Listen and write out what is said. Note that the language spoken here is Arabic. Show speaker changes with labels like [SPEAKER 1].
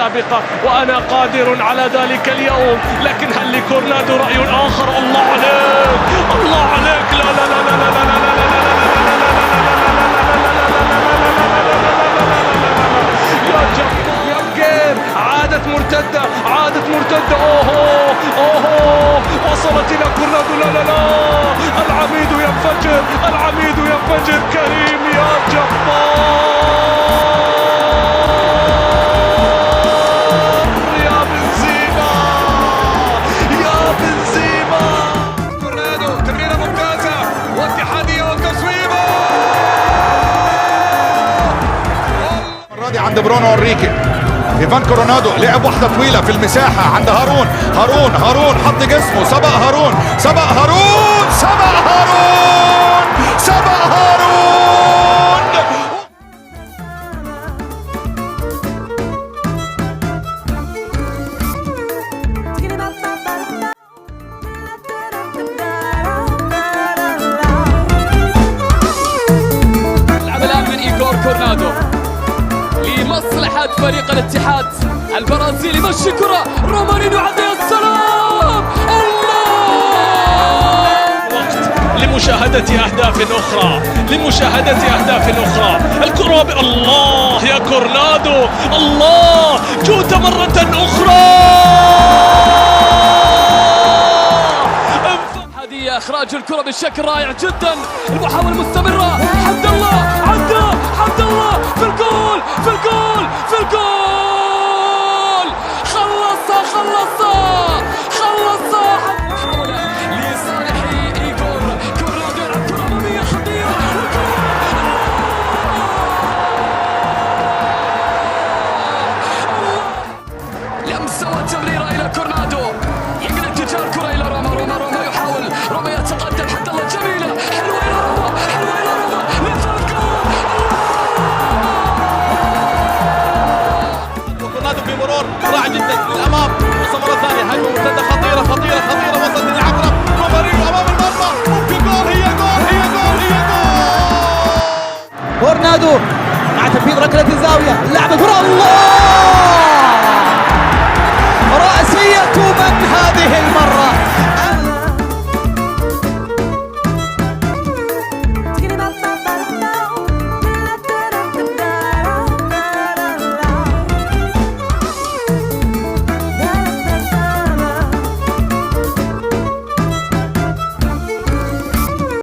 [SPEAKER 1] السابقة وأنا قادر على ذلك اليوم، لكن هل لكورنادو رأي آخر؟ الله عليك، الله عليك، لا لا لا لا لا لا لا لا يا جبار يا بقير، عادت مرتدة، عادت مرتدة، اوهو اوهو، وصلت الى كورنادو، لا لا لا، العميد ينفجر، العميد ينفجر، كريم يا جبار يا بنزيما، يا بنزيما.
[SPEAKER 2] كورنادو تمريرة ممتازة واتحادية والتصويبة
[SPEAKER 3] المرة دي عند برونو انريكي. ايفان كورنادو لعب واحدة طويلة في المساحة عند هارون، هارون حط جسمه، سبق هارون، سبق هارون، سبق هارون، سبق هارون.
[SPEAKER 4] يلعب الآن من إيغور كورنادو لمصلحة فريق الاتحاد البرازيلي. مشي كرة رومارينيو عليه السلام، الله!
[SPEAKER 1] وقت لمشاهدة أهداف أخرى، لمشاهدة أهداف أخرى. الكرة الله يا كورنادو، الله، جوت مرة أخرى.
[SPEAKER 4] هذه إخراج الكرة بشكل رائع جدا، المحاولة مستمرة، حمد الله عدى، حمد الله في الجول، في الجول، في الجول، خلصها خلصها خلصها. محاولة لصالح إيغور كورنادو، يلعب كرة أمامية خطيرة، لمسة وتمريرة إلى كورنادو، يقلب اتجاه الكرة إلى روما، روما يحاول، روما يتقدم، حتى الله جميلة، حلوة إلى روما، حلوة إلى روما، للفوز جول.
[SPEAKER 5] كورنادو في مرور رائع جدا للامام، وصل مره ثانيه هجمه مرتده خطيره خطيره خطيره، وصلت للعقرب، رومارينيو امام المرمى، ممكن جول، هي جول، هي جول، هي جول.
[SPEAKER 6] كورنادو مع تنفيذ ركلة الزاوية، لعبة كرة، الله!